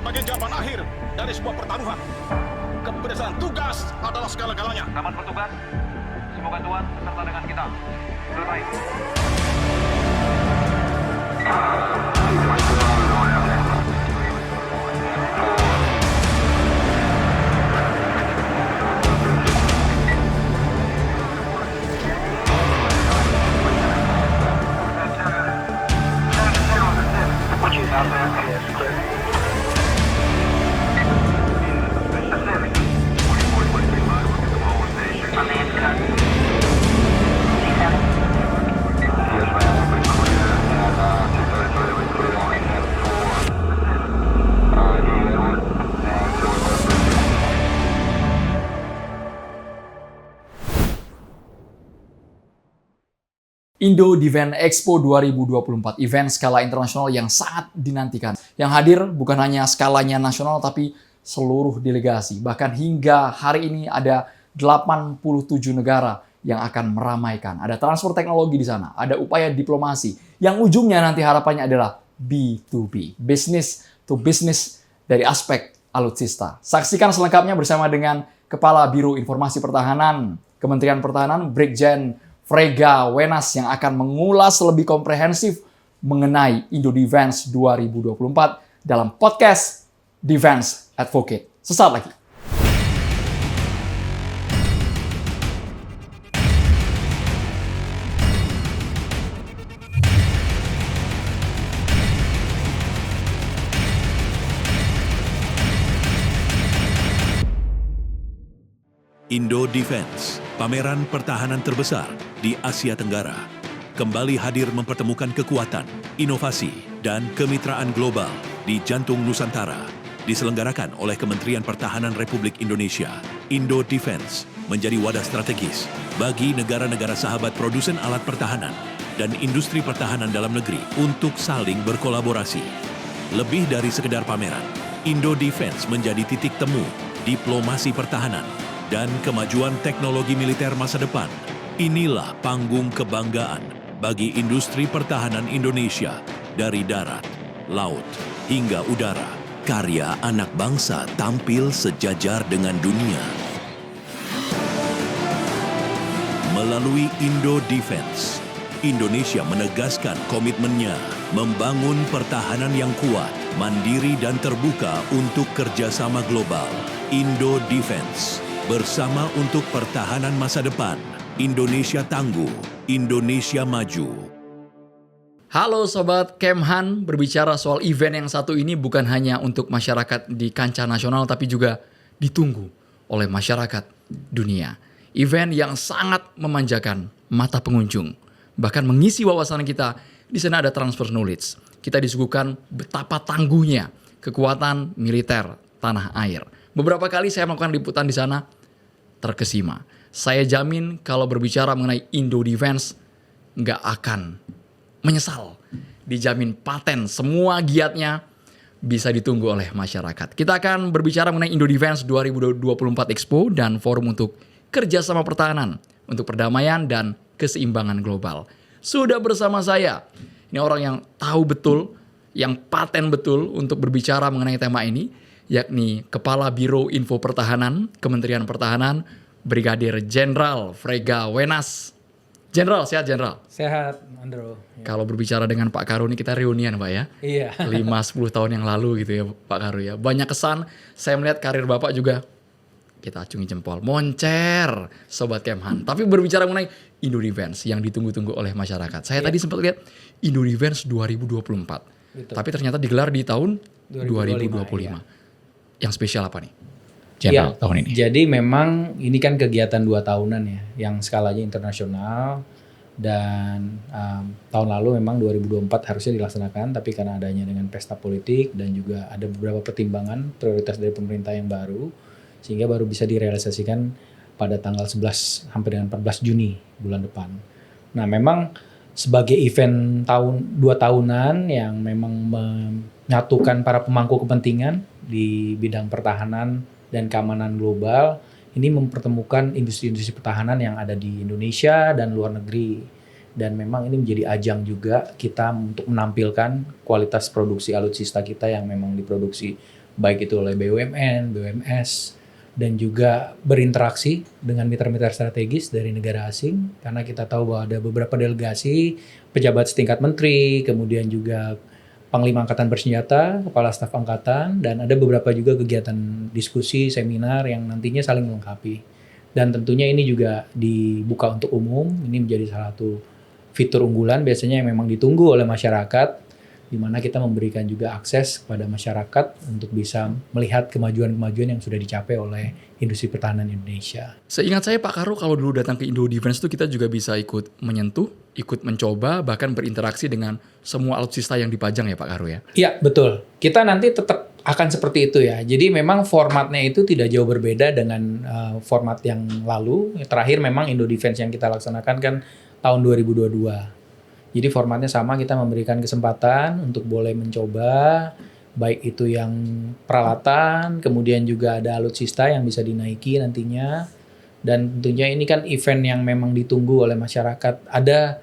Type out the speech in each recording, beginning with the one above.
sebagai jawaban akhir dari sebuah pertaruhan. Keberhasilan tugas adalah segala-galanya. Selamat bertugas. Semoga Tuhan beserta dengan kita. Selesai. Indo Defense Expo 2024, event skala internasional yang sangat dinantikan. Yang hadir bukan hanya skalanya nasional, tapi seluruh delegasi. Bahkan hingga hari ini ada 87 negara yang akan meramaikan. Ada transfer teknologi di sana, ada upaya diplomasi, yang ujungnya nanti harapannya adalah B2B, business to business dari aspek alutsista. Saksikan selengkapnya bersama dengan Kepala Biro Informasi Pertahanan, Kementerian Pertahanan, Brigjen Frega Wenas yang akan mengulas lebih komprehensif mengenai Indo Defense 2024 dalam podcast Defense Advocate. Sesaat lagi. Indo Defense, pameran pertahanan terbesar di Asia Tenggara, kembali hadir mempertemukan kekuatan, inovasi, dan kemitraan global di jantung Nusantara. Diselenggarakan oleh Kementerian Pertahanan Republik Indonesia, Indo Defense menjadi wadah strategis bagi negara-negara sahabat produsen alat pertahanan dan industri pertahanan dalam negeri untuk saling berkolaborasi. Lebih dari sekedar pameran, Indo Defense menjadi titik temu diplomasi pertahanan dan kemajuan teknologi militer masa depan. Inilah panggung kebanggaan bagi industri pertahanan Indonesia dari darat, laut, hingga udara. Karya anak bangsa tampil sejajar dengan dunia. Melalui Indo Defense, Indonesia menegaskan komitmennya membangun pertahanan yang kuat, mandiri dan terbuka untuk kerjasama global. Indo Defense, bersama untuk pertahanan masa depan. Indonesia tangguh, Indonesia maju. Halo Sobat Kemhan, berbicara soal event yang satu ini bukan hanya untuk masyarakat di kancah nasional, tapi juga ditunggu oleh masyarakat dunia. Event yang sangat memanjakan mata pengunjung, bahkan mengisi wawasan kita. Di sana ada transfer knowledge. Kita disuguhkan betapa tangguhnya kekuatan militer tanah air. Beberapa kali saya melakukan liputan di sana, terkesima. Saya jamin kalau berbicara mengenai Indo Defense, nggak akan menyesal. Dijamin paten, semua giatnya bisa ditunggu oleh masyarakat. Kita akan berbicara mengenai Indo Defense 2024 Expo dan forum untuk kerjasama pertahanan, untuk perdamaian dan keseimbangan global. Sudah bersama saya, ini orang yang tahu betul, yang paten betul untuk berbicara mengenai tema ini, yakni Kepala Biro Info Pertahanan, Kementerian Pertahanan, Brigadir Jenderal Frega Wenas. Jenderal, sehat Jenderal? Sehat, Andro. Ya. Kalau berbicara dengan Pak Karu ini kita reunian Pak ya? Iya. 5-10 tahun yang lalu gitu ya Pak Karu ya. Banyak kesan, saya melihat karir Bapak juga, kita acungi jempol, moncer Sobat Kemhan. Tapi berbicara mengenai Indo Defense yang ditunggu-tunggu oleh masyarakat. Saya tadi sempat lihat Indo Defense 2024. Betul. Tapi ternyata digelar di tahun 2025. Ya. Yang spesial apa nih? Jenderal, tahun ini. Jadi memang ini kan kegiatan 2 tahunan ya, yang skalanya internasional, dan tahun lalu memang 2024 harusnya dilaksanakan, tapi karena adanya dengan pesta politik dan juga ada beberapa pertimbangan prioritas dari pemerintah yang baru, sehingga baru bisa direalisasikan pada tanggal 11 sampai dengan 14 Juni bulan depan. Nah memang sebagai event 2 tahunan yang memang menyatukan para pemangku kepentingan di bidang pertahanan dan keamanan global, ini mempertemukan industri-industri pertahanan yang ada di Indonesia dan luar negeri. Dan memang ini menjadi ajang juga kita untuk menampilkan kualitas produksi alutsista kita yang memang diproduksi baik itu oleh BUMN, BUMS, dan juga berinteraksi dengan mitra-mitra strategis dari negara asing, karena kita tahu bahwa ada beberapa delegasi, pejabat setingkat menteri, kemudian juga Panglima Angkatan Bersenjata, Kepala Staf Angkatan, dan ada beberapa juga kegiatan diskusi, seminar yang nantinya saling melengkapi. Dan tentunya ini juga dibuka untuk umum, ini menjadi salah satu fitur unggulan biasanya yang memang ditunggu oleh masyarakat, di mana kita memberikan juga akses kepada masyarakat untuk bisa melihat kemajuan-kemajuan yang sudah dicapai oleh industri pertahanan Indonesia. Seingat saya Pak Karo, kalau dulu datang ke Indo Defense itu kita juga bisa ikut menyentuh, ikut mencoba, bahkan berinteraksi dengan semua alutsista yang dipajang ya Pak Karo ya? Iya, betul. Kita nanti tetap akan seperti itu ya. Jadi memang formatnya itu tidak jauh berbeda dengan format yang lalu. Terakhir memang Indo Defense yang kita laksanakan kan tahun 2022. Jadi formatnya sama, kita memberikan kesempatan untuk boleh mencoba, baik itu yang peralatan, kemudian juga ada alutsista yang bisa dinaiki nantinya. Dan tentunya ini kan event yang memang ditunggu oleh masyarakat. Ada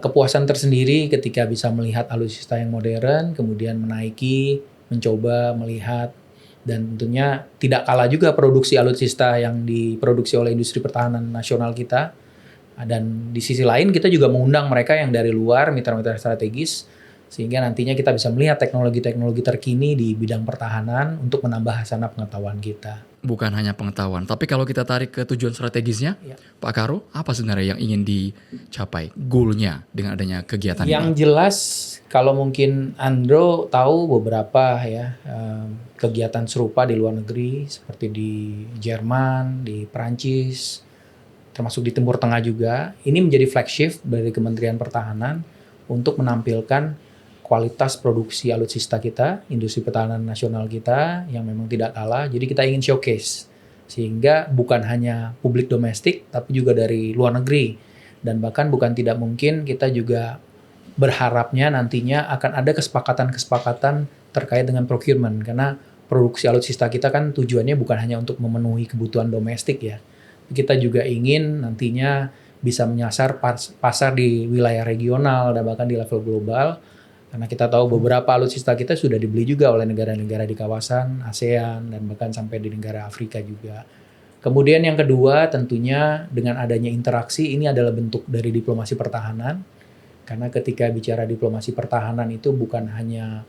kepuasan tersendiri ketika bisa melihat alutsista yang modern, kemudian menaiki, mencoba, melihat. Dan tentunya tidak kalah juga produksi alutsista yang diproduksi oleh industri pertahanan nasional kita. Dan di sisi lain kita juga mengundang mereka yang dari luar, mitra-mitra strategis, sehingga nantinya kita bisa melihat teknologi-teknologi terkini di bidang pertahanan untuk menambah hasanah pengetahuan kita. Bukan hanya pengetahuan, tapi kalau kita tarik ke tujuan strategisnya, Ya. Pak Karo, apa sebenarnya yang ingin dicapai, goal-nya dengan adanya kegiatan Yang ini? jelas, kalau mungkin Andro tahu beberapa ya kegiatan serupa di luar negeri, seperti di Jerman, di Perancis, termasuk di Timur Tengah juga. Ini menjadi flagship dari Kementerian Pertahanan untuk menampilkan kualitas produksi alutsista kita, industri pertahanan nasional kita yang memang tidak kalah. Jadi kita ingin showcase, sehingga bukan hanya publik domestik, tapi juga dari luar negeri. Dan bahkan bukan tidak mungkin kita juga berharapnya nantinya akan ada kesepakatan-kesepakatan terkait dengan procurement. Karena produksi alutsista kita kan tujuannya bukan hanya untuk memenuhi kebutuhan domestik ya. Kita juga ingin nantinya bisa menyasar pasar di wilayah regional dan bahkan di level global. Karena kita tahu beberapa alutsista kita sudah dibeli juga oleh negara-negara di kawasan ASEAN dan bahkan sampai di negara Afrika juga. Kemudian yang kedua tentunya dengan adanya interaksi, ini adalah bentuk dari diplomasi pertahanan. Karena ketika bicara diplomasi pertahanan itu bukan hanya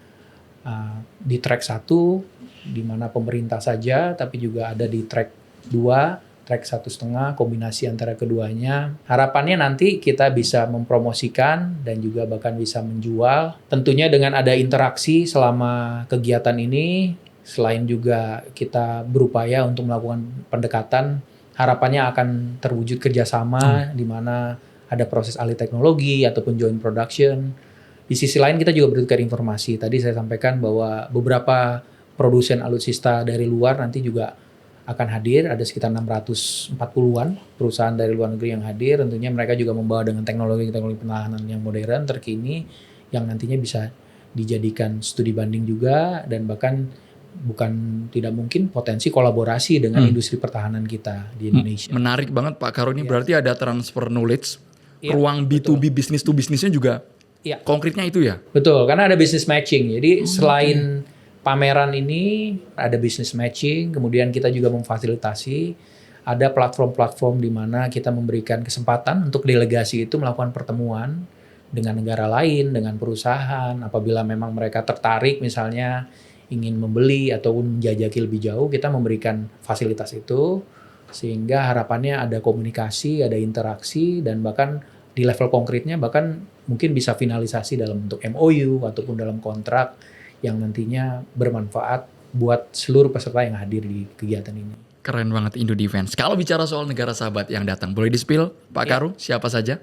di track 1 di mana pemerintah saja, tapi juga ada di track 2, track 1,5, kombinasi antara keduanya. Harapannya nanti kita bisa mempromosikan dan juga bahkan bisa menjual. Tentunya dengan ada interaksi selama kegiatan ini, selain juga kita berupaya untuk melakukan pendekatan, harapannya akan terwujud kerjasama di mana ada proses alih teknologi ataupun joint production. Di sisi lain kita juga bertukar informasi. Tadi saya sampaikan bahwa beberapa produsen alutsista dari luar nanti juga akan hadir, ada sekitar 640-an perusahaan dari luar negeri yang hadir. Tentunya mereka juga membawa dengan teknologi-teknologi pertahanan yang modern, terkini, yang nantinya bisa dijadikan studi banding juga, dan bahkan bukan tidak mungkin potensi kolaborasi dengan industri pertahanan kita di Indonesia. Menarik banget Pak Karo, ini berarti ada transfer knowledge, Iya, ruang B2B, business to businessnya juga Iya. konkretnya itu ya? Betul, karena ada business matching. Jadi selain pameran ini ada business matching, kemudian kita juga memfasilitasi, ada platform-platform di mana kita memberikan kesempatan untuk delegasi itu melakukan pertemuan dengan negara lain, dengan perusahaan. Apabila memang mereka tertarik misalnya ingin membeli ataupun menjajaki lebih jauh, kita memberikan fasilitas itu, sehingga harapannya ada komunikasi, ada interaksi, dan bahkan di level konkretnya bahkan mungkin bisa finalisasi dalam bentuk MOU ataupun dalam kontrak yang nantinya bermanfaat buat seluruh peserta yang hadir di kegiatan ini. Keren banget Indo Defense. Kalau bicara soal negara sahabat yang datang, boleh di-spill Pak Karo, siapa saja?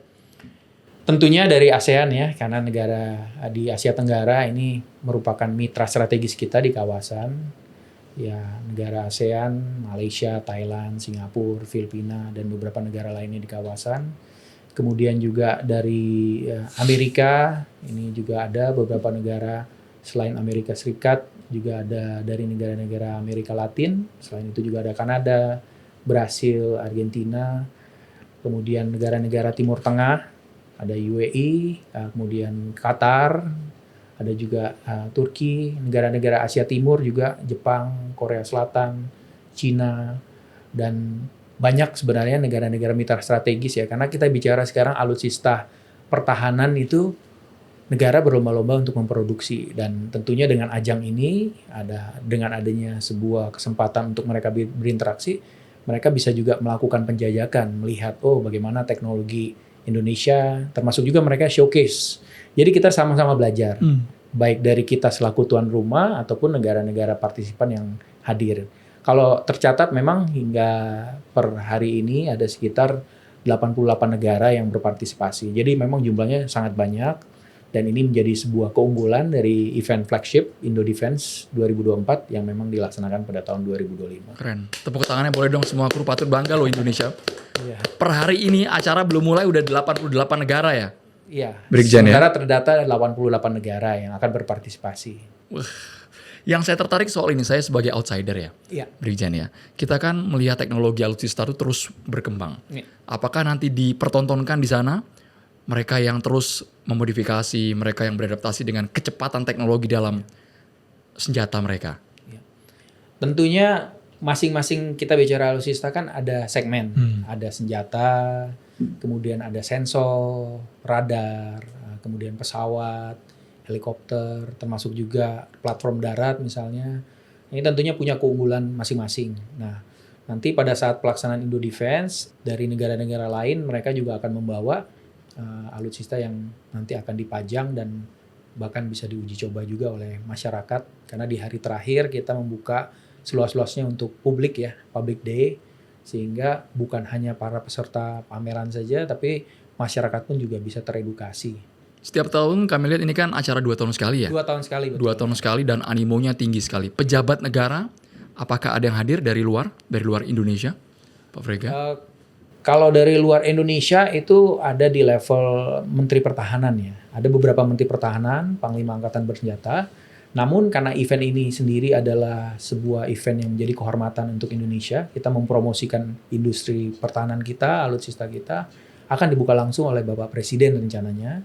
Tentunya dari ASEAN ya, karena negara di Asia Tenggara ini merupakan mitra strategis kita di kawasan. Ya, negara ASEAN, Malaysia, Thailand, Singapura, Filipina, dan beberapa negara lainnya di kawasan. Kemudian juga dari Amerika, ini juga ada beberapa negara. Selain Amerika Serikat, juga ada dari negara-negara Amerika Latin. Selain itu juga ada Kanada, Brasil, Argentina. Kemudian negara-negara Timur Tengah, ada UAE, kemudian Qatar, ada juga Turki, negara-negara Asia Timur juga, Jepang, Korea Selatan, Cina, dan banyak sebenarnya negara-negara mitra strategis ya. Karena kita bicara sekarang alutsista pertahanan itu negara berlomba-lomba untuk memproduksi, dan tentunya dengan ajang ini dengan adanya sebuah kesempatan untuk mereka berinteraksi, mereka bisa juga melakukan penjajakan, melihat bagaimana teknologi Indonesia, termasuk juga mereka showcase. Jadi kita sama-sama belajar, baik dari kita selaku tuan rumah ataupun negara-negara partisipan yang hadir. Kalau tercatat memang hingga per hari ini ada sekitar 88 negara yang berpartisipasi. Jadi memang jumlahnya sangat banyak, dan ini menjadi sebuah keunggulan dari event flagship Indo Defense 2024 yang memang dilaksanakan pada tahun 2025. Keren. Tepuk tangannya boleh dong, semua kru patut bangga loh Indonesia. Iya. Per hari ini acara belum mulai udah 88 negara ya? Iya. Brigjen ya? Sementara terdata 88 negara yang akan berpartisipasi. Yang saya tertarik soal ini, saya sebagai outsider ya, Iya. Brigjen ya. Kita kan melihat teknologi alutsista itu terus berkembang. Iya. Apakah nanti dipertontonkan di sana mereka yang terus memodifikasi, mereka yang beradaptasi dengan kecepatan teknologi dalam senjata mereka? Tentunya masing-masing kita bicara alutsista kan ada segmen, ada senjata, kemudian ada sensor, radar, kemudian pesawat, helikopter, termasuk juga platform darat misalnya. Ini tentunya punya keunggulan masing-masing. Nah, nanti pada saat pelaksanaan Indo Defense dari negara-negara lain, mereka juga akan membawa alutsista yang nanti akan dipajang dan bahkan bisa diuji coba juga oleh masyarakat, karena di hari terakhir kita membuka seluas-luasnya untuk publik ya, public day, sehingga bukan hanya para peserta pameran saja, tapi masyarakat pun juga bisa teredukasi. Setiap tahun kami lihat ini kan acara 2 tahun sekali ya? 2 tahun sekali. Betul. 2 tahun sekali, dan animonya tinggi sekali. Pejabat negara, apakah ada yang hadir dari luar Indonesia, Pak Frega? Kalau dari luar Indonesia itu ada di level Menteri Pertahanan ya. Ada beberapa Menteri Pertahanan, Panglima Angkatan Bersenjata. Namun karena event ini sendiri adalah sebuah event yang menjadi kehormatan untuk Indonesia, kita mempromosikan industri pertahanan kita, alutsista kita, akan dibuka langsung oleh Bapak Presiden rencananya.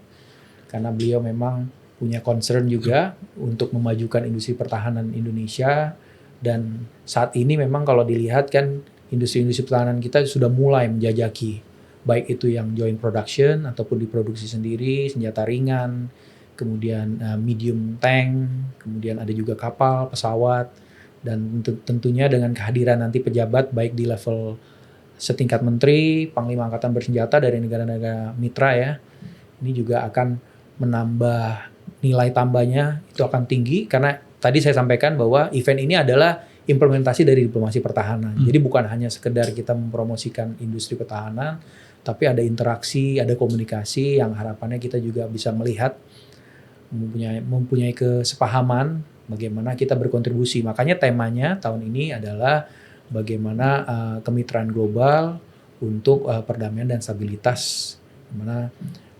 Karena beliau memang punya concern juga untuk memajukan industri pertahanan Indonesia. Dan saat ini memang kalau dilihat kan industri-industri pertahanan kita sudah mulai menjajaki, baik itu yang joint production ataupun diproduksi sendiri, senjata ringan, kemudian medium tank, kemudian ada juga kapal, pesawat, dan tentunya dengan kehadiran nanti pejabat baik di level setingkat menteri, Panglima Angkatan Bersenjata dari negara-negara mitra ya, ini juga akan menambah nilai tambahnya, itu akan tinggi, karena tadi saya sampaikan bahwa event ini adalah implementasi dari diplomasi pertahanan. Jadi bukan hanya sekedar kita mempromosikan industri pertahanan, tapi ada interaksi, ada komunikasi yang harapannya kita juga bisa melihat, mempunyai kesepahaman bagaimana kita berkontribusi. Makanya temanya tahun ini adalah bagaimana kemitraan global untuk perdamaian dan stabilitas. Dimana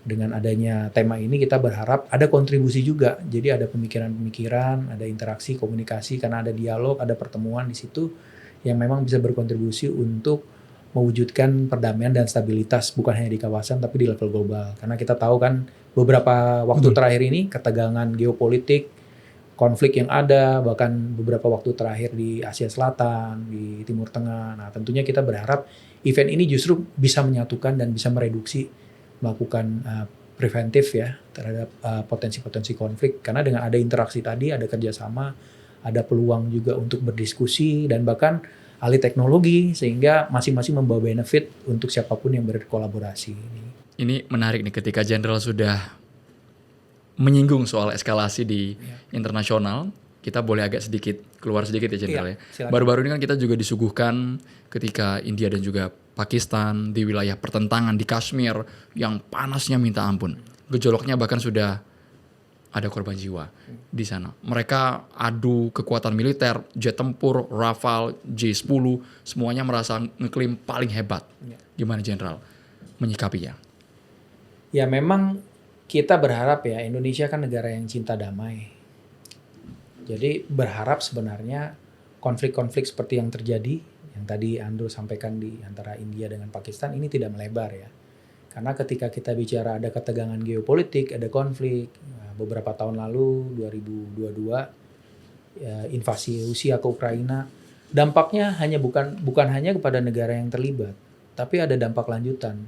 dengan adanya tema ini kita berharap ada kontribusi juga. Jadi ada pemikiran-pemikiran, ada interaksi, komunikasi, karena ada dialog, ada pertemuan di situ yang memang bisa berkontribusi untuk mewujudkan perdamaian dan stabilitas bukan hanya di kawasan tapi di level global. Karena kita tahu kan beberapa waktu terakhir ini ketegangan geopolitik, konflik yang ada, bahkan beberapa waktu terakhir di Asia Selatan, di Timur Tengah. Nah, tentunya kita berharap event ini justru bisa menyatukan dan bisa mereduksi, melakukan preventif ya terhadap potensi-potensi konflik, karena dengan ada interaksi tadi, ada kerjasama, ada peluang juga untuk berdiskusi dan bahkan alih teknologi, sehingga masing-masing membawa benefit untuk siapapun yang berkolaborasi. Ini menarik nih ketika Jenderal sudah menyinggung soal eskalasi di internasional. Kita boleh agak sedikit keluar sedikit ya Jenderal ya. Baru-baru ini kan kita juga disuguhkan ketika India dan juga Pakistan di wilayah pertentangan di Kashmir yang panasnya minta ampun. Gejolaknya bahkan sudah ada korban jiwa di sana. Mereka adu kekuatan militer, jet tempur, Rafale, J-10, semuanya merasa ngeklaim paling hebat. Gimana Jenderal menyikapinya? Ya memang kita berharap ya, Indonesia kan negara yang cinta damai. Jadi berharap sebenarnya konflik-konflik seperti yang terjadi, yang tadi Andrew sampaikan di antara India dengan Pakistan, ini tidak melebar ya. Karena ketika kita bicara ada ketegangan geopolitik, ada konflik, beberapa tahun lalu 2022 invasi Rusia ke Ukraina, dampaknya bukan hanya kepada negara yang terlibat, tapi ada dampak lanjutan.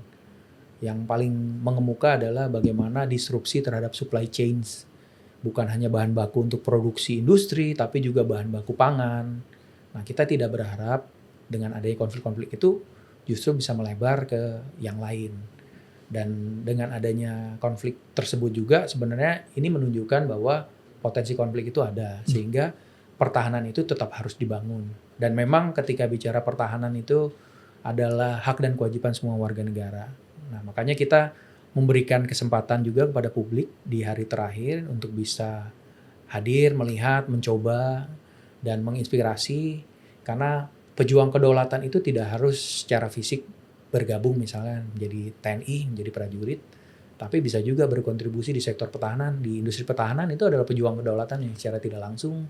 Yang paling mengemuka adalah bagaimana disrupsi terhadap supply chains. Bukan hanya bahan baku untuk produksi industri, tapi juga bahan baku pangan. Nah, kita tidak berharap dengan adanya konflik-konflik itu justru bisa melebar ke yang lain. Dan dengan adanya konflik tersebut juga sebenarnya ini menunjukkan bahwa potensi konflik itu ada. Sehingga pertahanan itu tetap harus dibangun. Dan memang ketika bicara pertahanan itu adalah hak dan kewajiban semua warga negara. Nah, makanya kita memberikan kesempatan juga kepada publik di hari terakhir untuk bisa hadir, melihat, mencoba, dan menginspirasi. Karena pejuang kedaulatan itu tidak harus secara fisik bergabung misalnya menjadi TNI, menjadi prajurit, tapi bisa juga berkontribusi di sektor pertahanan, di industri pertahanan itu adalah pejuang kedaulatan yang secara tidak langsung,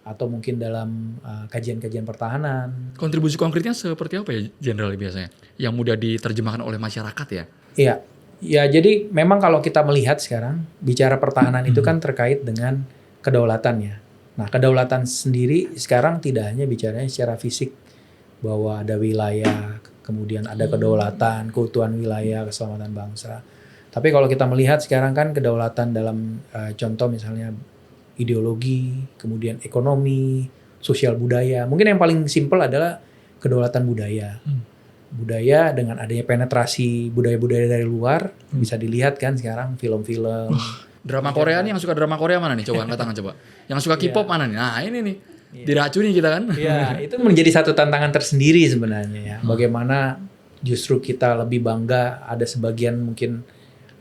atau mungkin dalam kajian-kajian pertahanan. Kontribusi konkretnya seperti apa ya Jenderal biasanya? Yang mudah diterjemahkan oleh masyarakat ya? Iya, jadi memang kalau kita melihat sekarang, bicara pertahanan itu kan terkait dengan kedaulatannya. Nah, kedaulatan sendiri sekarang tidak hanya bicaranya secara fisik, bahwa ada wilayah, kemudian ada kedaulatan, keutuhan wilayah, keselamatan bangsa. Tapi kalau kita melihat sekarang kan kedaulatan dalam contoh misalnya ideologi, kemudian ekonomi, sosial budaya. Mungkin yang paling simpel adalah kedaulatan budaya. Budaya dengan adanya penetrasi budaya-budaya dari luar, bisa dilihat kan sekarang film-film. Drama Korea nih, yang suka drama Korea mana nih? Coba angkat tangan coba. Yang suka K-pop mana nih? Nah ini nih. Diracuni kita kan. Iya, itu menjadi satu tantangan tersendiri sebenarnya ya. Bagaimana justru kita lebih bangga, ada sebagian mungkin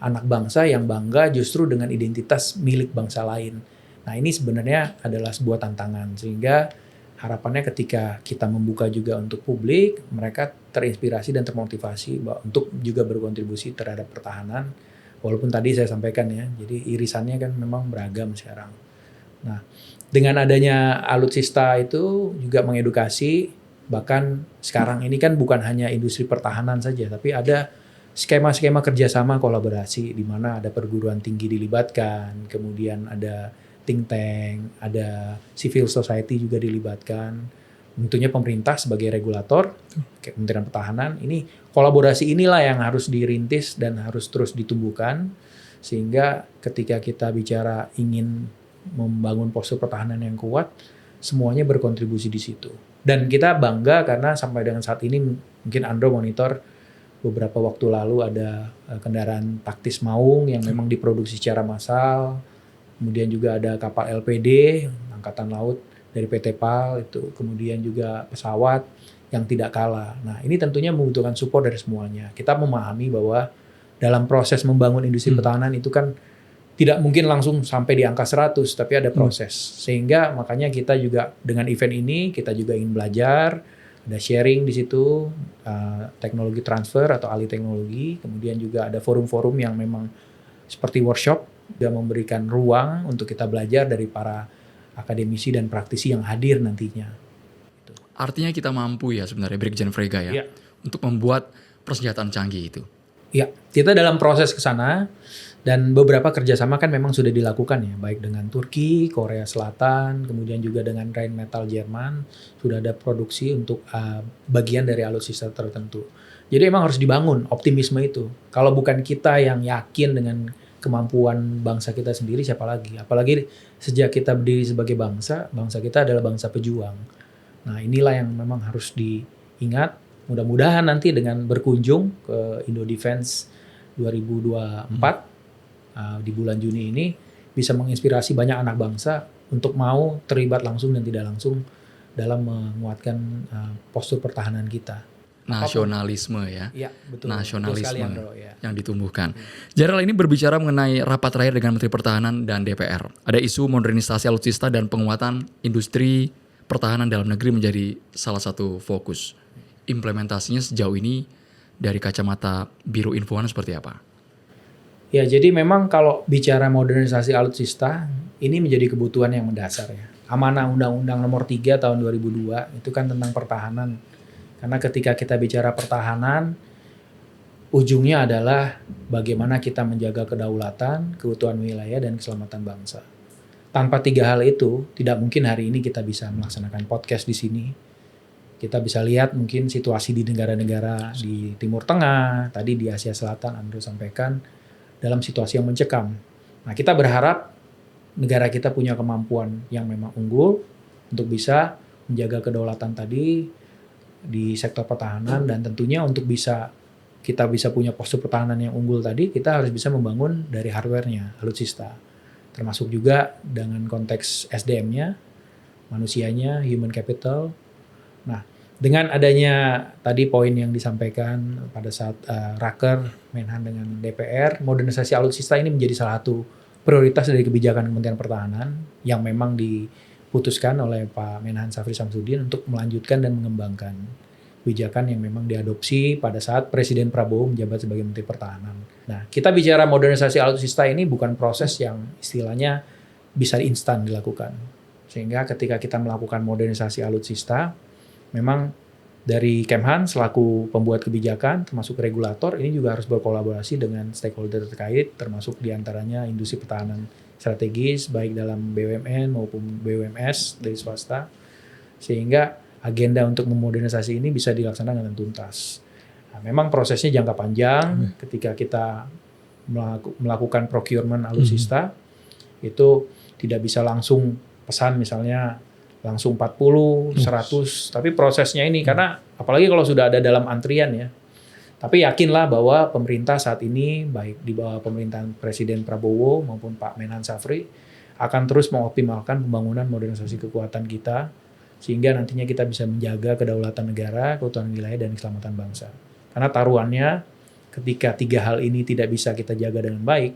anak bangsa yang bangga justru dengan identitas milik bangsa lain. Nah, ini sebenarnya adalah sebuah tantangan, sehingga harapannya ketika kita membuka juga untuk publik, mereka terinspirasi dan termotivasi untuk juga berkontribusi terhadap pertahanan. Walaupun tadi saya sampaikan ya, jadi irisannya kan memang beragam sekarang. Nah, dengan adanya alutsista itu juga mengedukasi, bahkan sekarang ini kan bukan hanya industri pertahanan saja, tapi ada skema-skema kerjasama kolaborasi di mana ada perguruan tinggi dilibatkan, kemudian ada think tank, ada civil society juga dilibatkan, tentunya pemerintah sebagai regulator, Kementerian Pertahanan. Ini kolaborasi inilah yang harus dirintis dan harus terus ditumbuhkan, sehingga ketika kita bicara ingin membangun postur pertahanan yang kuat, semuanya berkontribusi di situ. Dan kita bangga karena sampai dengan saat ini mungkin Andro monitor beberapa waktu lalu ada kendaraan taktis Maung yang memang diproduksi secara massal. Kemudian juga ada kapal LPD Angkatan Laut dari PT PAL itu, kemudian juga pesawat yang tidak kalah. Nah, ini tentunya membutuhkan support dari semuanya. Kita memahami bahwa dalam proses membangun industri pertahanan itu kan tidak mungkin langsung sampai di angka 100, tapi ada proses. Sehingga makanya kita juga dengan event ini, kita juga ingin belajar, ada sharing di situ, teknologi transfer atau alih teknologi, kemudian juga ada forum-forum yang memang seperti workshop, juga memberikan ruang untuk kita belajar dari para akademisi dan praktisi yang hadir nantinya. Artinya kita mampu ya sebenarnya Brigjen Frega ya, untuk membuat persenjataan canggih itu. Ya, kita dalam proses ke sana. Dan beberapa kerjasama kan memang sudah dilakukan ya, baik dengan Turki, Korea Selatan, kemudian juga dengan Rheinmetall Jerman, sudah ada produksi untuk bagian dari alutsista tertentu. Jadi emang harus dibangun optimisme itu. Kalau bukan kita yang yakin dengan kemampuan bangsa kita sendiri, siapa lagi? Apalagi sejak kita berdiri sebagai bangsa, bangsa kita adalah bangsa pejuang. Nah, inilah yang memang harus diingat. Mudah-mudahan nanti dengan berkunjung ke Indo Defense 2024, di bulan Juni ini bisa menginspirasi banyak anak bangsa untuk mau terlibat langsung dan tidak langsung dalam menguatkan postur pertahanan kita. Nasionalisme ya, betul. Nasionalisme Betul sekali, Andro, ya. yang ditumbuhkan. Jenderal ini berbicara mengenai rapat terakhir dengan Menteri Pertahanan dan DPR. Ada isu modernisasi alutsista dan penguatan industri pertahanan dalam negeri menjadi salah satu fokus. Implementasinya sejauh ini dari kacamata Biro Infoan seperti apa? Ya, jadi memang kalau bicara modernisasi alutsista, ini menjadi kebutuhan yang mendasar ya. Amanah Undang-Undang Nomor 3 Tahun 2002 itu kan tentang pertahanan. Karena ketika kita bicara pertahanan, ujungnya adalah bagaimana kita menjaga kedaulatan, keutuhan wilayah, dan keselamatan bangsa. Tanpa 3 hal itu, tidak mungkin hari ini kita bisa melaksanakan podcast di sini. Kita bisa lihat mungkin situasi di negara-negara di Timur Tengah, tadi di Asia Selatan Andrew sampaikan, dalam situasi yang mencekam. Nah, kita berharap negara kita punya kemampuan yang memang unggul untuk bisa menjaga kedaulatan tadi di sektor pertahanan, dan tentunya untuk kita bisa punya postur pertahanan yang unggul tadi, kita harus bisa membangun dari hardware-nya, alutsista. Termasuk juga dengan konteks SDM-nya, manusianya, human capital. Nah, dengan adanya tadi poin yang disampaikan pada saat Raker Menhan dengan DPR, modernisasi alutsista ini menjadi salah satu prioritas dari kebijakan Kementerian Pertahanan yang memang diputuskan oleh Pak Menhan Syafri Samsudin untuk melanjutkan dan mengembangkan kebijakan yang memang diadopsi pada saat Presiden Prabowo menjabat sebagai Menteri Pertahanan. Nah, kita bicara modernisasi alutsista ini bukan proses yang istilahnya bisa instan dilakukan. Sehingga ketika kita melakukan modernisasi alutsista, memang dari Kemhan selaku pembuat kebijakan termasuk regulator ini juga harus berkolaborasi dengan stakeholder terkait, termasuk diantaranya industri pertahanan strategis baik dalam BUMN maupun BUMS dari swasta, sehingga agenda untuk memodernisasi ini bisa dilaksanakan dengan tuntas. Nah, memang prosesnya jangka panjang ketika kita melakukan procurement alutsista, itu tidak bisa langsung pesan misalnya langsung 40, 100, tapi prosesnya ini karena apalagi kalau sudah ada dalam antrian ya. Tapi yakinlah bahwa pemerintah saat ini baik di bawah pemerintahan Presiden Prabowo maupun Pak Menhan Syafri akan terus mengoptimalkan pembangunan modernisasi kekuatan kita sehingga nantinya kita bisa menjaga kedaulatan negara, keutuhan wilayah, dan keselamatan bangsa. Karena taruhannya ketika 3 hal ini tidak bisa kita jaga dengan baik,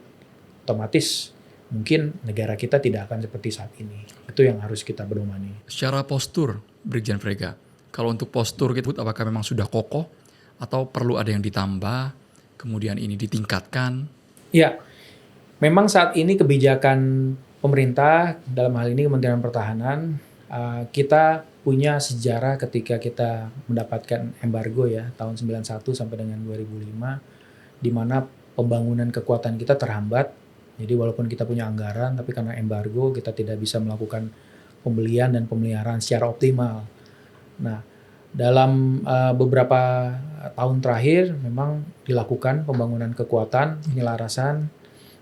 otomatis mungkin negara kita tidak akan seperti saat ini. Itu yang harus kita berdomani. Secara postur, Brigjen Frega, kalau untuk postur kita apakah memang sudah kokoh atau perlu ada yang ditambah, kemudian ini ditingkatkan? Ya, memang saat ini kebijakan pemerintah, dalam hal ini Kementerian Pertahanan, kita punya sejarah ketika kita mendapatkan embargo ya, tahun 91 sampai dengan 2005, di mana pembangunan kekuatan kita terhambat. Jadi walaupun kita punya anggaran, tapi karena embargo kita tidak bisa melakukan pembelian dan pemeliharaan secara optimal. Nah, dalam beberapa tahun terakhir memang dilakukan pembangunan kekuatan, penyelarasan,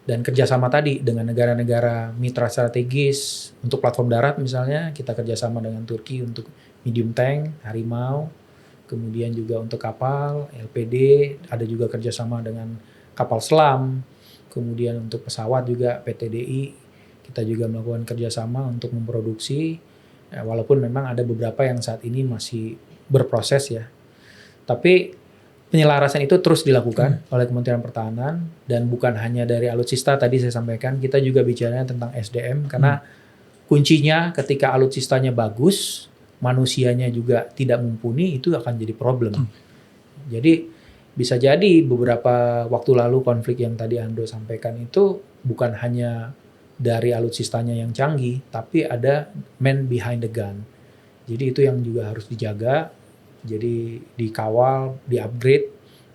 dan kerjasama tadi dengan negara-negara mitra strategis. Untuk platform darat misalnya, kita kerjasama dengan Turki untuk medium tank, Harimau, kemudian juga untuk kapal, LPD, ada juga kerjasama dengan kapal selam. Kemudian untuk pesawat juga PTDI, kita juga melakukan kerjasama untuk memproduksi, walaupun memang ada beberapa yang saat ini masih berproses ya. Tapi penyelarasan itu terus dilakukan oleh Kementerian Pertahanan, dan bukan hanya dari alutsista tadi saya sampaikan, kita juga bicaranya tentang SDM, karena kuncinya ketika alutsistanya bagus, manusianya juga tidak mumpuni, itu akan jadi problem. Jadi bisa jadi beberapa waktu lalu konflik yang tadi Ando sampaikan itu bukan hanya dari alutsistanya yang canggih, tapi ada man behind the gun. Jadi itu yang juga harus dijaga, jadi dikawal, di-upgrade,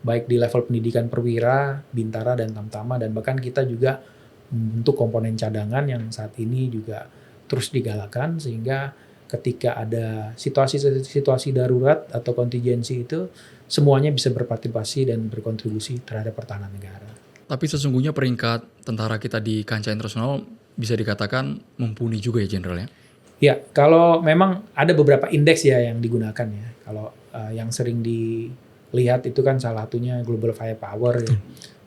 baik di level pendidikan perwira, bintara, dan tamtama, dan bahkan kita juga membentuk komponen cadangan yang saat ini juga terus digalakan, sehingga ketika ada situasi darurat atau kontingensi itu, semuanya bisa berpartisipasi dan berkontribusi terhadap pertahanan negara. Tapi sesungguhnya peringkat tentara kita di kancah internasional bisa dikatakan mumpuni juga ya, Jenderal ya? Ya, kalau memang ada beberapa indeks ya yang digunakan ya. Kalau yang sering dilihat itu kan salah satunya Global Firepower ya.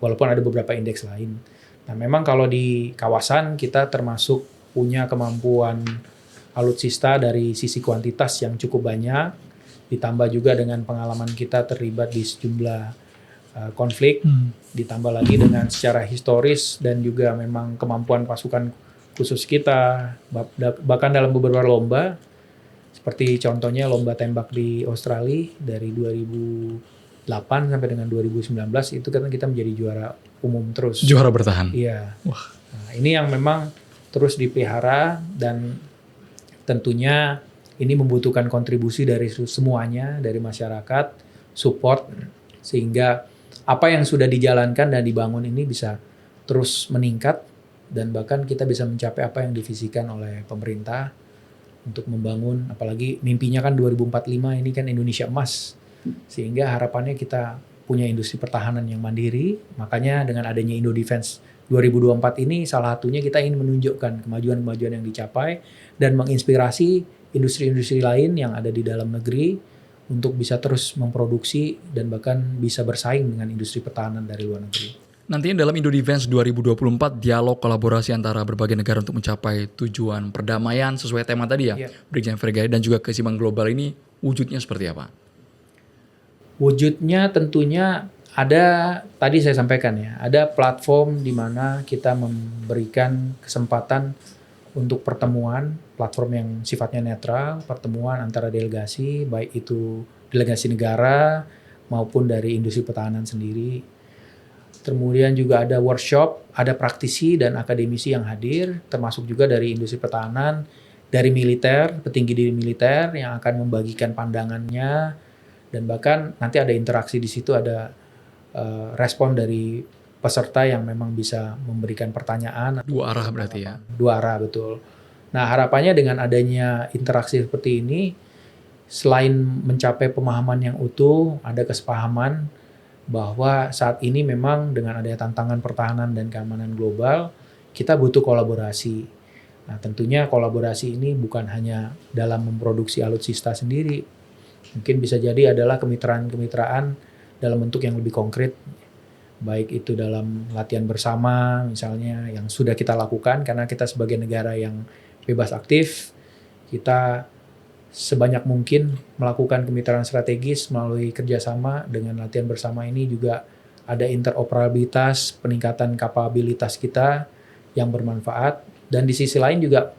Walaupun ada beberapa indeks lain. Nah, memang kalau di kawasan kita termasuk punya kemampuan alutsista dari sisi kuantitas yang cukup banyak, ditambah juga dengan pengalaman kita terlibat di sejumlah konflik, ditambah lagi dengan secara historis dan juga memang kemampuan pasukan khusus kita, bahkan dalam beberapa lomba, seperti contohnya lomba tembak di Australia dari 2008 sampai dengan 2019, itu kan kita menjadi juara umum terus. Juara bertahan? Iya. Wah. Nah, ini yang memang terus dipelihara, dan tentunya ini membutuhkan kontribusi dari semuanya, dari masyarakat, support, sehingga apa yang sudah dijalankan dan dibangun ini bisa terus meningkat dan bahkan kita bisa mencapai apa yang divisikan oleh pemerintah untuk membangun, apalagi mimpinya kan 2045 ini kan Indonesia emas, sehingga harapannya kita punya industri pertahanan yang mandiri. Makanya dengan adanya Indo Defense 2024 ini salah satunya kita ingin menunjukkan kemajuan-kemajuan yang dicapai dan menginspirasi industri-industri lain yang ada di dalam negeri untuk bisa terus memproduksi dan bahkan bisa bersaing dengan industri pertahanan dari luar negeri. Nantinya dalam Indo Defense 2024, dialog kolaborasi antara berbagai negara untuk mencapai tujuan perdamaian sesuai tema tadi ya, Brigjen Fregai, dan juga keseimbangan global ini wujudnya seperti apa? Wujudnya tentunya ada, tadi saya sampaikan ya, ada platform di mana kita memberikan kesempatan untuk pertemuan, platform yang sifatnya netral, pertemuan antara delegasi, baik itu delegasi negara maupun dari industri pertahanan sendiri. Kemudian juga ada workshop, ada praktisi dan akademisi yang hadir, termasuk juga dari industri pertahanan, dari militer, petinggi di militer yang akan membagikan pandangannya, dan bahkan nanti ada interaksi di situ, ada respon dari peserta yang memang bisa memberikan pertanyaan. Dua arah berarti ya? Dua arah, betul. Nah, harapannya dengan adanya interaksi seperti ini, selain mencapai pemahaman yang utuh, ada kesepahaman bahwa saat ini memang dengan adanya tantangan pertahanan dan keamanan global, kita butuh kolaborasi. Nah, tentunya kolaborasi ini bukan hanya dalam memproduksi alutsista sendiri, mungkin bisa jadi adalah kemitraan-kemitraan dalam bentuk yang lebih konkret, baik itu dalam latihan bersama misalnya yang sudah kita lakukan, karena kita sebagai negara yang bebas aktif, kita sebanyak mungkin melakukan kemitraan strategis melalui kerjasama. Dengan latihan bersama ini juga ada interoperabilitas, peningkatan kapabilitas kita yang bermanfaat, dan di sisi lain juga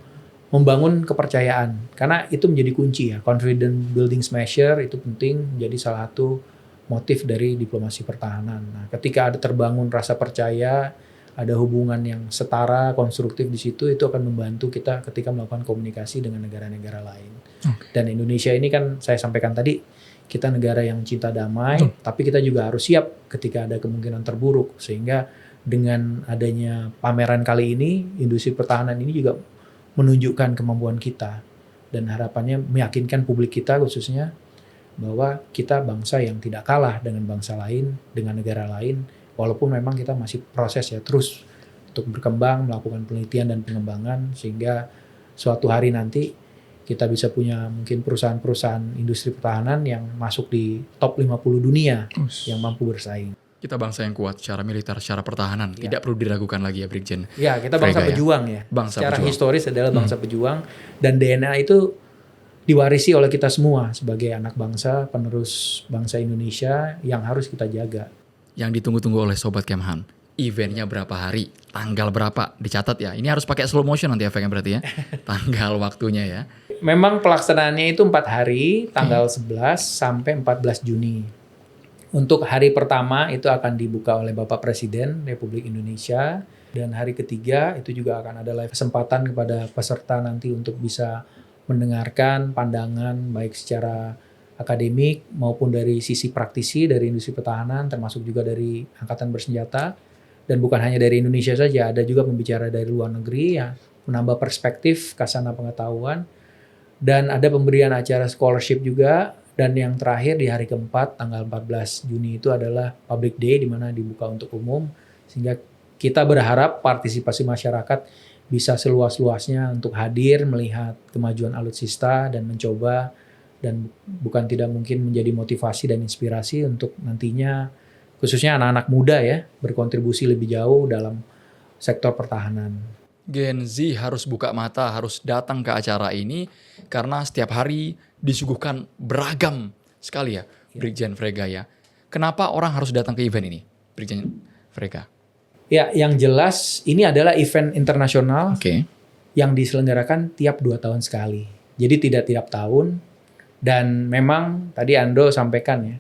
membangun kepercayaan, karena itu menjadi kunci ya. Confidence building measure itu penting, menjadi salah satu motif dari diplomasi pertahanan. Nah, ketika ada terbangun rasa percaya, ada hubungan yang setara, konstruktif di situ, itu akan membantu kita ketika melakukan komunikasi dengan negara-negara lain. Dan Indonesia ini kan saya sampaikan tadi, kita negara yang cinta damai, tapi kita juga harus siap ketika ada kemungkinan terburuk. Sehingga dengan adanya pameran kali ini, industri pertahanan ini juga menunjukkan kemampuan kita. Dan harapannya meyakinkan publik kita khususnya, bahwa kita bangsa yang tidak kalah dengan bangsa lain, dengan negara lain, walaupun memang kita masih proses ya, terus untuk berkembang, melakukan penelitian dan pengembangan, sehingga suatu hari nanti kita bisa punya mungkin perusahaan-perusahaan industri pertahanan yang masuk di top 50 dunia yang mampu bersaing. Kita bangsa yang kuat secara militer, secara pertahanan, tidak perlu diragukan lagi ya Brigjen. Ya, kita bangsa Fregai, pejuang ya. Bangsa secara pejuang. historis adalah bangsa pejuang, dan DNA itu diwarisi oleh kita semua sebagai anak bangsa, penerus bangsa Indonesia yang harus kita jaga. Yang ditunggu-tunggu oleh Sobat Kemhan, eventnya berapa hari, tanggal berapa, dicatat ya. Ini harus pakai slow motion nanti efeknya berarti ya, tanggal waktunya ya. Memang pelaksanaannya itu 4 hari, tanggal 11 sampai 14 Juni. Untuk hari pertama itu akan dibuka oleh Bapak Presiden Republik Indonesia, dan hari ketiga itu juga akan ada live kesempatan kepada peserta nanti untuk bisa mendengarkan pandangan baik secara akademik maupun dari sisi praktisi dari industri pertahanan, termasuk juga dari angkatan bersenjata, dan bukan hanya dari Indonesia saja, ada juga pembicara dari luar negeri yang menambah perspektif, khasana pengetahuan, dan ada pemberian acara scholarship juga. Dan yang terakhir di hari keempat tanggal 14 Juni itu adalah Public Day, di mana dibuka untuk umum, sehingga kita berharap partisipasi masyarakat bisa seluas-luasnya untuk hadir melihat kemajuan alutsista dan mencoba, dan bukan tidak mungkin menjadi motivasi dan inspirasi untuk nantinya khususnya anak-anak muda ya berkontribusi lebih jauh dalam sektor pertahanan. Gen Z harus buka mata, harus datang ke acara ini karena setiap hari disuguhkan beragam sekali ya, Brigjen Fregai ya. Kenapa orang harus datang ke event ini, Brigjen Fregai? Ya, yang jelas ini adalah event internasional yang diselenggarakan tiap 2 tahun sekali. Jadi tidak tiap tahun, dan memang tadi Ando sampaikan ya,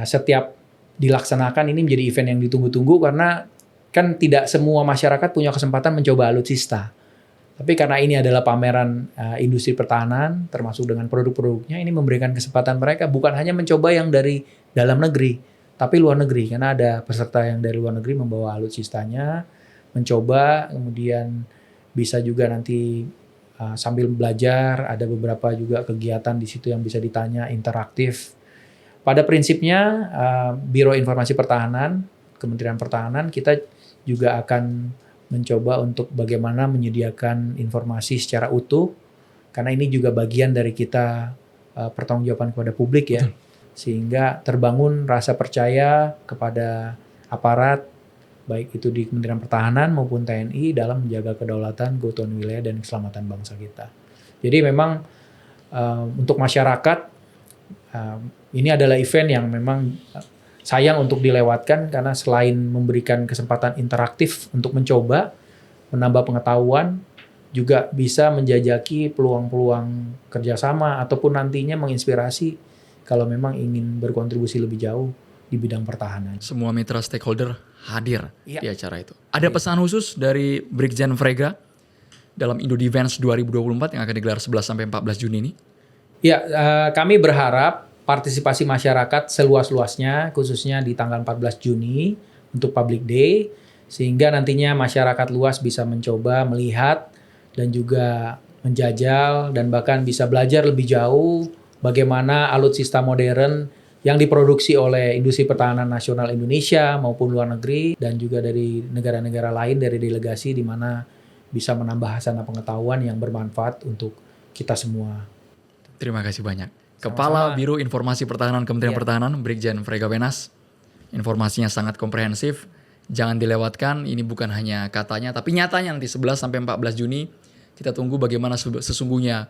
setiap dilaksanakan ini menjadi event yang ditunggu-tunggu karena kan tidak semua masyarakat punya kesempatan mencoba alutsista. Tapi karena ini adalah pameran industri pertahanan, termasuk dengan produk-produknya, ini memberikan kesempatan mereka bukan hanya mencoba yang dari dalam negeri, tapi luar negeri, karena ada peserta yang dari luar negeri membawa alutsistanya, mencoba, kemudian bisa juga nanti sambil belajar, ada beberapa juga kegiatan di situ yang bisa ditanya, interaktif. Pada prinsipnya, Biro Informasi Pertahanan, Kementerian Pertahanan, kita juga akan mencoba untuk bagaimana menyediakan informasi secara utuh, karena ini juga bagian dari kita pertanggungjawaban kepada publik ya, sehingga terbangun rasa percaya kepada aparat, baik itu di Kementerian Pertahanan maupun TNI dalam menjaga kedaulatan, keutuhan wilayah, dan keselamatan bangsa kita. Jadi memang untuk masyarakat, ini adalah event yang memang sayang untuk dilewatkan, karena selain memberikan kesempatan interaktif untuk mencoba, menambah pengetahuan, juga bisa menjajaki peluang-peluang kerjasama ataupun nantinya menginspirasi kalau memang ingin berkontribusi lebih jauh di bidang pertahanan. Semua mitra stakeholder hadir Iya. di acara itu. Ada pesan khusus dari Brigjen Frega dalam Indo Defense 2024 yang akan digelar 11-14 Juni ini? Ya, kami berharap partisipasi masyarakat seluas-luasnya, khususnya di tanggal 14 Juni untuk Public Day, sehingga nantinya masyarakat luas bisa mencoba, melihat, dan juga menjajal, dan bahkan bisa belajar lebih jauh bagaimana alutsista modern yang diproduksi oleh industri pertahanan nasional Indonesia maupun luar negeri, dan juga dari negara-negara lain, dari delegasi, di mana bisa menambah hasanah pengetahuan yang bermanfaat untuk kita semua. Terima kasih banyak. Kepala Biro Informasi Pertahanan Kementerian Iya. Pertahanan, Brigjen Frega Wenas. Informasinya sangat komprehensif. Jangan dilewatkan, ini bukan hanya katanya, tapi nyatanya nanti 11-14 Juni, kita tunggu bagaimana sesungguhnya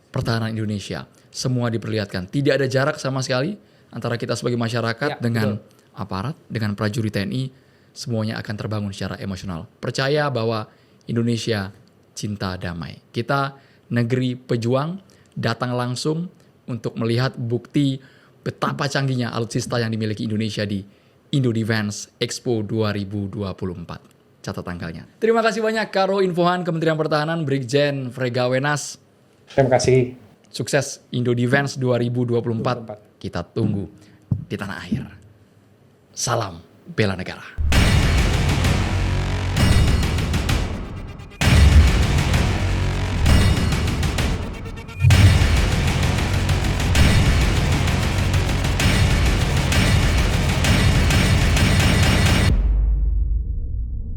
pertahanan Indonesia. Semua diperlihatkan. Tidak ada jarak sama sekali antara kita sebagai masyarakat Ya, dengan betul. aparat, dengan prajurit TNI. Semuanya akan terbangun secara emosional. Percaya bahwa Indonesia cinta damai. Kita negeri pejuang, datang langsung untuk melihat bukti betapa canggihnya alutsista yang dimiliki Indonesia di Indo Defense Expo 2024. Catat tanggalnya. Terima kasih banyak Karo Infohan Kementerian Pertahanan Brigjen Frega Wenas. Terima kasih. Sukses Indo Defense 2024. Kita tunggu di tanah air. Salam bela negara.